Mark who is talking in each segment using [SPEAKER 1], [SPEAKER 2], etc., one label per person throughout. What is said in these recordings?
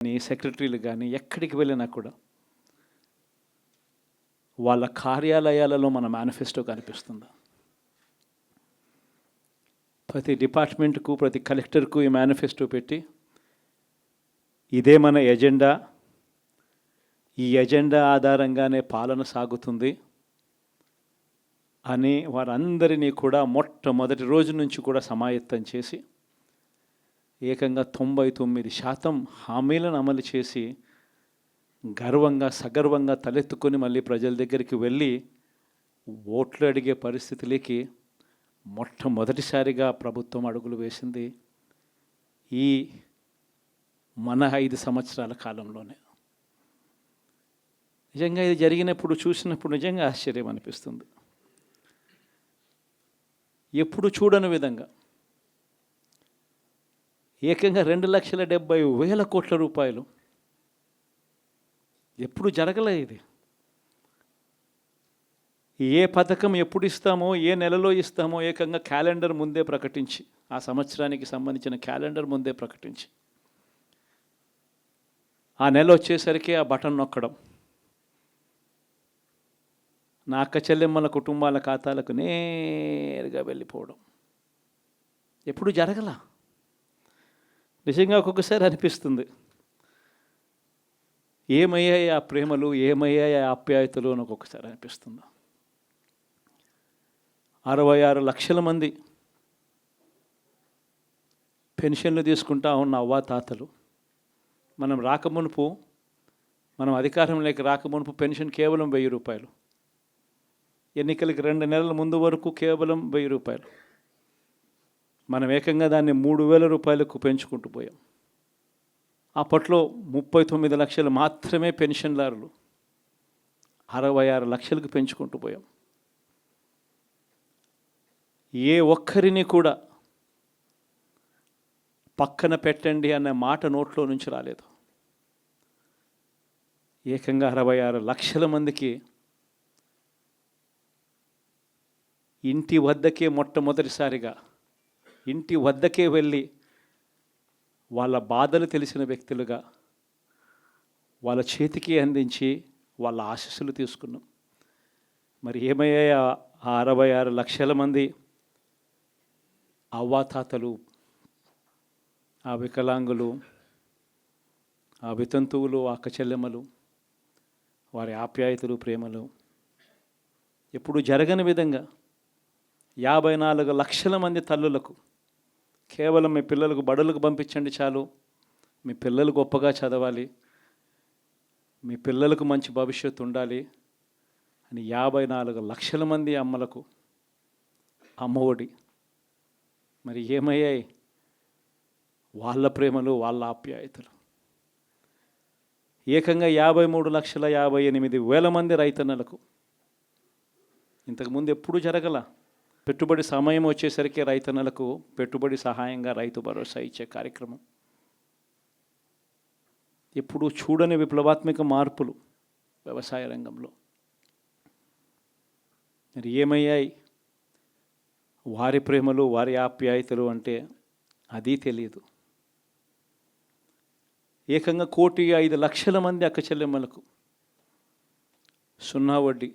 [SPEAKER 1] సెక్రటరీలు కానీ ఎక్కడికి వెళ్ళినా కూడా వాళ్ళ కార్యాలయాలలో మన మేనిఫెస్టో కనిపిస్తుందా? ప్రతి డిపార్ట్మెంట్కు, ప్రతి కలెక్టర్కు ఈ మేనిఫెస్టో పెట్టి ఇదే మన ఎజెండా, ఈ ఎజెండా ఆధారంగానే పాలన సాగుతుంది అని వారందరినీ కూడా మొట్టమొదటి రోజు నుంచి కూడా సమాయత్తం చేసి ఏకంగా 99% హామీలను అమలు చేసి గర్వంగా సగర్వంగా తలెత్తుకొని మళ్ళీ ప్రజల దగ్గరికి వెళ్ళి ఓట్లు అడిగే పరిస్థితులకి మొట్టమొదటిసారిగా ప్రభుత్వం అడుగులు వేసింది ఈ మన 5 సంవత్సరాల కాలంలోనే. నిజంగా ఇది జరిగినప్పుడు చూసినప్పుడు నిజంగా ఆశ్చర్యం అనిపిస్తుంది. ఎప్పుడు చూడని విధంగా ఏకంగా 2,70,000 కోట్ల రూపాయలు, ఎప్పుడు జరగలే ఇది. ఏ పథకం ఎప్పుడు ఇస్తామో, ఏ నెలలో ఇస్తామో ఏకంగా క్యాలెండర్ ముందే ప్రకటించి, ఆ సంవత్సరానికి సంబంధించిన క్యాలెండర్ ముందే ప్రకటించి, ఆ నెల వచ్చేసరికి ఆ బటన్ నొక్కడం, నా అక్క చెల్లెమ్మల కుటుంబాల ఖాతాలకు నేరుగా వెళ్ళిపోవడం ఎప్పుడు జరగల. నిజంగా ఒక్కొక్కసారి అనిపిస్తుంది, ఏమయ్యాయి ఆ ప్రేమలు, ఏమయ్యాయి ఆ ఆప్యాయతలు అని ఒక్కొక్కసారి అనిపిస్తుంది. 66 లక్షల మంది పెన్షన్లు తీసుకుంటా ఉన్న అవ్వాతాతలు, మనం అధికారంలోకి రాకమునుపు పెన్షన్ కేవలం 1000 రూపాయలు, ఎన్నికలకి 2 నెలల ముందు వరకు కేవలం 1000 రూపాయలు. మనం ఏకంగా దాన్ని 3,000 రూపాయలకు పెంచుకుంటూ పోయాం. అప్పట్లో 39 లక్షలు మాత్రమే పెన్షన్దారులు, 66 లక్షలకు పెంచుకుంటూ పోయాం. ఏ ఒక్కరిని కూడా పక్కన పెట్టండి అనే మాట నోట్లో నుంచి రాలేదు. ఏకంగా 66 లక్షల మందికి ఇంటి వద్దకే మొట్టమొదటిసారిగా ఇంటి వద్దకే వెళ్ళి వాళ్ళ బాధలు తెలిసిన వ్యక్తులుగా వాళ్ళ చేతికి అందించి వాళ్ళ ఆశీస్సులు తీసుకున్నాం. మరి ఏమయ్యాయి ఆ 66 లక్షల మంది అవ్వాతాతలు, ఆ వికలాంగులు, ఆ వితంతువులు, అక్క చెల్లెమ్మలు, వారి ఆప్యాయతలు, ప్రేమలు ఎప్పుడు జరగని విధంగా 54 లక్షల మంది తల్లులకు కేవలం మీ పిల్లలకు బడులకు పంపించండి చాలు, మీ పిల్లలు గొప్పగా చదవాలి, మీ పిల్లలకు మంచి భవిష్యత్తు ఉండాలి అని 54 లక్షల మంది అమ్మలకు అమ్మఒడి. మరి ఏమయ్యాయి వాళ్ళ ప్రేమలు, వాళ్ళ ఆప్యాయతలు? ఏకంగా 53,58,000 మంది రైతన్నలకు, ఇంతకుముందు ఎప్పుడూ జరగల. పెట్టుబడి సమయం వచ్చేసరికి రైతన్నలకు పెట్టుబడి సహాయంగా రైతు భరోసా ఇచ్చే కార్యక్రమం. ఎప్పుడు చూడని విప్లవాత్మక మార్పులు వ్యవసాయ రంగంలో. మరి ఏమయ్యాయి వారి ప్రేమలు, వారి ఆప్యాయతలు అంటే అది తెలియదు. ఏకంగా 1,05,00,000 మంది అక్క చెల్లెమ్మలకు 0 వడ్డీ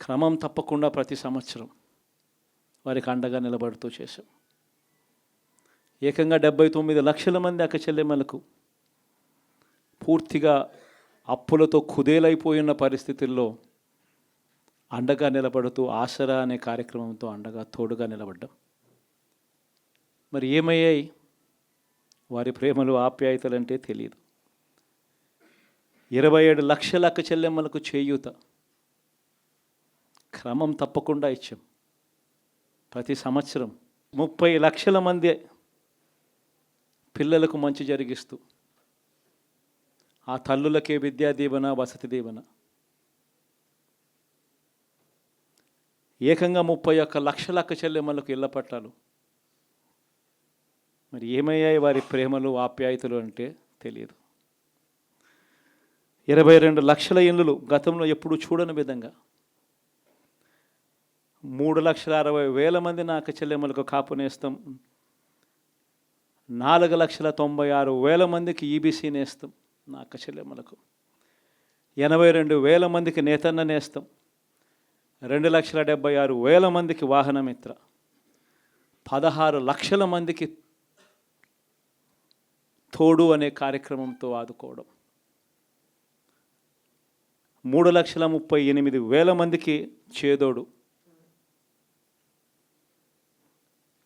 [SPEAKER 1] క్రమం తప్పకుండా ప్రతి సంవత్సరం వారికి అండగా నిలబడుతూ చేశాం. ఏకంగా 79 లక్షల మంది అక్క చెల్లెమ్మలకు పూర్తిగా అప్పులతో కుదేలైపోయిన పరిస్థితుల్లో అండగా నిలబడుతూ ఆసరా అనే కార్యక్రమంతో అండగా తోడుగా నిలబడ్డాం. మరి ఏమయ్యాయి వారి ప్రేమలు, ఆప్యాయతలు అంటే తెలియదు. 27 లక్షల అక్క చెల్లెమ్మలకు చేయూత క్రమం తప్పకుండా ఇచ్చాం. ప్రతి సంవత్సరం 30 లక్షల మంది పిల్లలకు మంచి జరిగిస్తూ ఆ తల్లులకే విద్యా దీవెన, వసతి దీవెన. ఏకంగా 31 లక్షల అక్క చెల్లెమ్మలకు ఇళ్ల పట్టాలు. మరి ఏమయ్యాయి వారి ప్రేమలు, ఆప్యాయతలు అంటే తెలియదు. 22 లక్షల ఇళ్ళు గతంలో ఎప్పుడు చూడని విధంగా 3,60,000 మంది నా అక్క చెల్లెమ్మలకు కాపు నేస్తం 4,96,000 మందికి ఈబీసీ నేస్తం నా అక్క చెల్లెమ్మలకు, 82,000 మందికి నేతన్న నేస్తం, 2,76,000 మందికి వాహనమిత్ర, 16 లక్షల మందికి తోడు అనే కార్యక్రమంతో ఆదుకోవడం, 3,38,000 మందికి చేదోడు,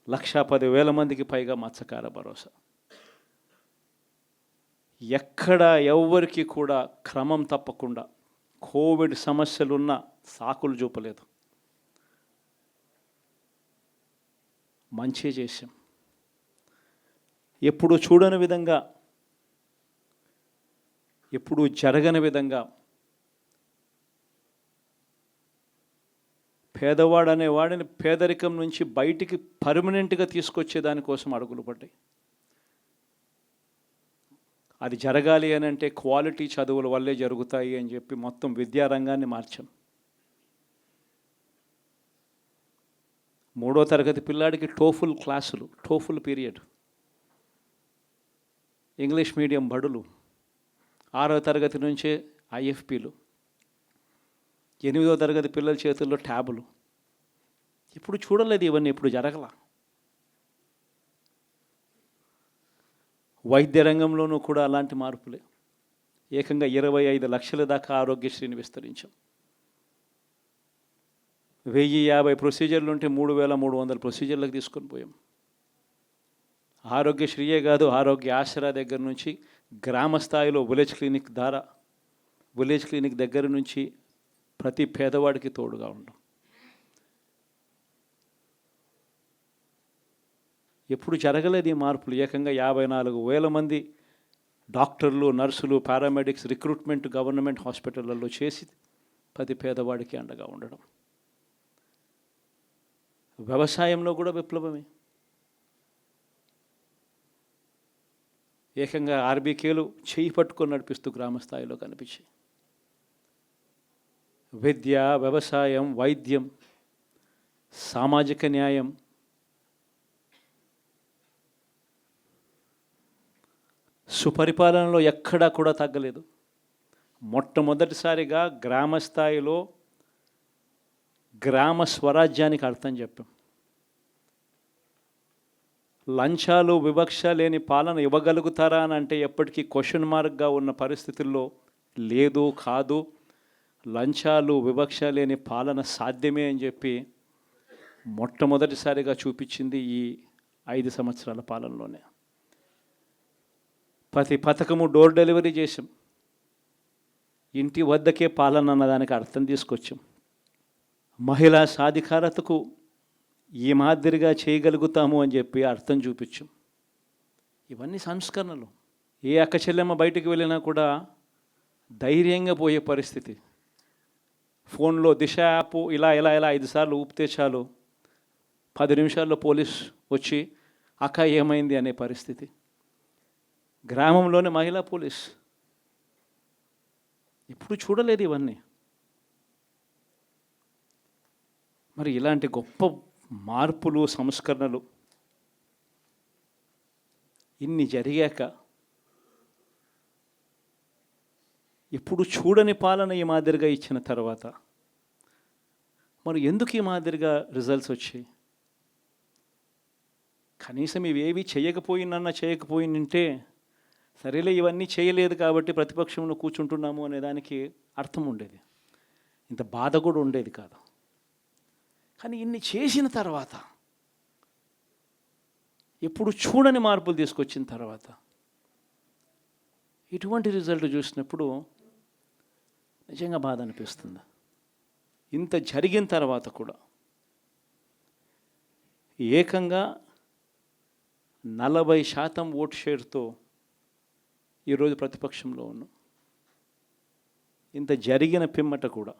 [SPEAKER 1] 1,10,000 మందికి పైగా మత్స్యకార భరోసా. ఎక్కడ ఎవ్వరికి కూడా క్రమం తప్పకుండా కోవిడ్ సమస్యలున్న సాకులు చూపలేదు. మంచి చేశాం. ఎప్పుడు చూడని విధంగా, ఎప్పుడు జరగని విధంగా పేదవాడు అనేవాడిని పేదరికం నుంచి బయటికి పర్మనెంట్గా తీసుకొచ్చే దానికోసం అడుగులు పడ్డాయి. అది జరగాలి అని అంటే క్వాలిటీ చదువుల వల్లే జరుగుతాయి అని చెప్పి మొత్తం విద్యారంగాన్ని మార్చాం. 3వ తరగతి పిల్లాడికి టోఫుల్ క్లాసులు, టోఫుల్ పీరియడ్, ఇంగ్లీష్ మీడియం బడులు, 6వ తరగతి నుంచే ఐఎఫ్పీలు, 8వ తరగతి పిల్లల చేతుల్లో ట్యాబులు. ఇప్పుడు చూడలేదు ఇవన్నీ, ఇప్పుడు జరగల. వైద్య రంగంలోనూ కూడా అలాంటి మార్పులే. ఏకంగా 25 లక్షల దాకా ఆరోగ్యశ్రీని విస్తరించాం. 1050 ప్రొసీజర్లు ఉంటే 3,300 ప్రొసీజర్లకు తీసుకొని పోయాం. ఆరోగ్యశ్రీయే కాదు, ఆరోగ్య ఆసరా దగ్గర నుంచి గ్రామ స్థాయిలో విలేజ్ క్లినిక్ దగ్గర నుంచి ప్రతి పేదవాడికి తోడుగా ఉండడం. ఎప్పుడు జరగలేదు ఈ మార్పులు. ఏకంగా 54,000 మంది డాక్టర్లు, నర్సులు, పారామెడిక్స్ రిక్రూట్మెంట్ గవర్నమెంట్ హాస్పిటళ్లలో చేసి ప్రతి పేదవాడికి అండగా ఉండడం. వ్యవసాయంలో కూడా విప్లవమే. ఏకంగా ఆర్బీకేలు చేయి పట్టుకొని నడిపిస్తూ గ్రామస్థాయిలో కనిపించి విద్య, వ్యవసాయం, వైద్యం, సామాజిక న్యాయం, సుపరిపాలనలో ఎక్కడా కూడా తగ్గలేదు. మొట్టమొదటిసారిగా గ్రామ స్థాయిలో గ్రామ స్వరాజ్యానికి అర్థం చెప్పాం. లంచాలు, వివక్ష లేని పాలన ఇవ్వగలుగుతారా అని అంటే ఎప్పటికీ క్వశ్చన్ మార్క్గా ఉన్న పరిస్థితుల్లో లేదు, కాదు, లంచాలు, వివక్ష లేని పాలన సాధ్యమే అని చెప్పి మొట్టమొదటిసారిగా చూపించింది ఈ 5 సంవత్సరాల పాలనలోనే. ప్రతి పథకము డోర్ డెలివరీ చేసాం. ఇంటి వద్దకే పాలన అన్నదానికి అర్థం తీసుకొచ్చాం. మహిళా సాధికారతకు ఈ మాదిరిగా చేయగలుగుతాము అని చెప్పి అర్థం చూపించాం. ఇవన్నీ సంస్కరణలు. ఏ అక్క చెల్లెమ్మ బయటికి వెళ్ళినా కూడా ధైర్యంగా పోయే పరిస్థితి. ఫోన్లో దిశ యాప్ ఇలా 5 సార్లు ఊపితే చాలు 10 నిమిషాల్లో పోలీస్ వచ్చి అక్క ఏమైంది అనే పరిస్థితి. గ్రామంలోనే మహిళా పోలీస్. ఇప్పుడు చూడలేదు ఇవన్నీ. మరి ఇలాంటి గొప్ప మార్పులు, సంస్కరణలు ఇన్ని జరిగాక ఇప్పుడు చూడని పాలన ఈ మాదిరిగా ఇచ్చిన తర్వాత మరి ఎందుకు ఈ మాదిరిగా రిజల్ట్స్ వచ్చాయి? కనీసం ఇవేవి చేయకపోయిందంటే సరేలే ఇవన్నీ చేయలేదు కాబట్టి ప్రతిపక్షంలో కూర్చుంటున్నాము అనే దానికి అర్థం ఉండేది, ఇంత బాధ కూడా ఉండేది కాదు. కానీ ఇన్ని చేసిన తర్వాత, ఎప్పుడు చూడని మార్పులు తీసుకొచ్చిన తర్వాత ఇటువంటి రిజల్ట్ చూసినప్పుడు నిజంగా బాధ అనిపిస్తుంది. ఇంత జరిగిన తర్వాత కూడా ఏకంగా 40% ఓట్ షేర్తో ఈరోజు ప్రతిపక్షంలో ఉన్నాం. ఇంత జరిగిన పిమ్మట కూడా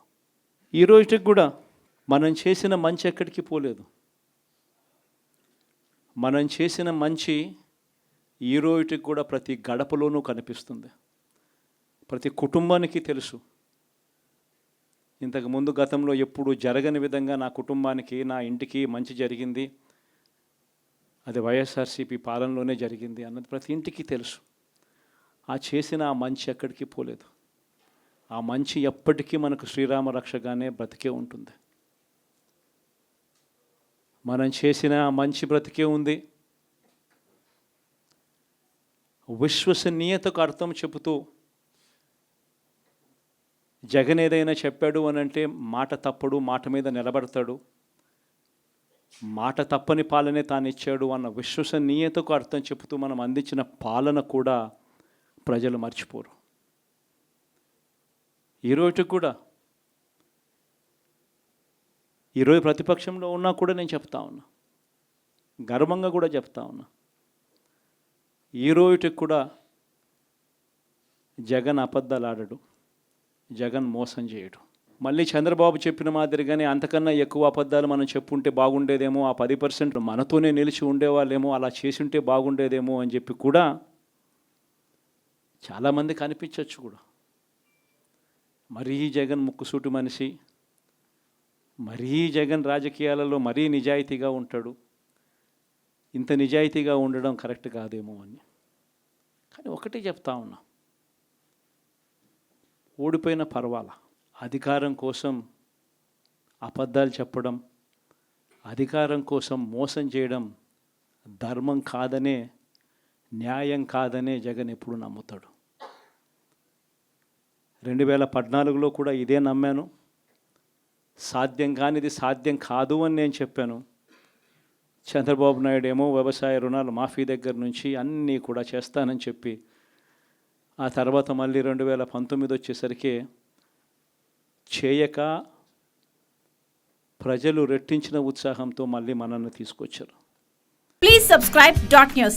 [SPEAKER 1] ఈ రోజుకి కూడా మనం చేసిన మంచి ఎక్కడికి పోలేదు. మనం చేసిన మంచి ఈ రోజుకి కూడా ప్రతి గడపలోనూ కనిపిస్తుంది, ప్రతి కుటుంబానికి తెలుసు. ఇంతకుముందు గతంలో ఎప్పుడు జరగని విధంగా నా కుటుంబానికి, నా ఇంటికి మంచి జరిగింది అది వైఎస్ఆర్సీపీ పాలనలోనే జరిగింది అన్నది ప్రతి ఇంటికి తెలుసు. ఆ చేసిన ఆ మంచి ఎక్కడికి పోలేదు. ఆ మంచి ఎప్పటికీ మనకు శ్రీరామ రక్షగానే బ్రతికే ఉంటుంది. మనం చేసిన ఆ మంచి బ్రతికే ఉంది. విశ్వసనీయతకు అర్థం చెబుతూ జగన్ ఏదైనా చెప్పాడు అని అంటే మాట తప్పడు, మాట మీద నిలబడతాడు, మాట తప్పని పాలనే తాను ఇచ్చాడు అన్న విశ్వసనీయతకు అర్థం చెబుతూ మనం అందించిన పాలన కూడా ప్రజలు మర్చిపోరు. ఈరోజు కూడా ఈరోజు ప్రతిపక్షంలో ఉన్నా కూడా నేను చెప్తా ఉన్నా, గర్వంగా కూడా చెప్తా ఉన్నా, ఈరోజుకి కూడా జగన్ అబద్ధాలు ఆడడు, జగన్ మోసం చేయడు. మళ్ళీ చంద్రబాబు చెప్పిన మాదిరిగానే అంతకన్నా ఎక్కువ అబద్ధాలు మనం చెప్పుంటే బాగుండేదేమో, ఆ 10% మనతోనే నిలిచి ఉండేవాళ్ళేమో, అలా చేసి ఉంటే బాగుండేదేమో అని చెప్పి కూడా చాలామంది కనిపించవచ్చు కూడా. మరీ జగన్ ముక్కుసూటి మనిషి, మరీ జగన్ రాజకీయాలలో మరీ నిజాయితీగా ఉంటాడు, ఇంత నిజాయితీగా ఉండడం కరెక్ట్ కాదేమో అని. కానీ ఒకటే చెప్తా ఉన్నా, ఓడిపోయిన పర్వాలా, అధికారం కోసం అబద్ధాలు చెప్పడం, అధికారం కోసం మోసం చేయడం ధర్మం కాదనే, న్యాయం కాదనే జగన్ ఎప్పుడు నమ్ముతాడు. 2014లో కూడా ఇదే నమ్మాను. సాధ్యం కానిది సాధ్యం కాదు అని నేను చెప్పాను. చంద్రబాబు నాయుడు ఏమో వ్యవసాయ రుణాలు మాఫీ దగ్గర నుంచి అన్నీ కూడా చేస్తానని చెప్పి, ఆ తర్వాత మళ్ళీ 2019 వచ్చేసరికి చేయక ప్రజలు రెట్టించిన ఉత్సాహంతో మళ్ళీ మనల్ని తీసుకొచ్చారు.
[SPEAKER 2] Please subscribe .news.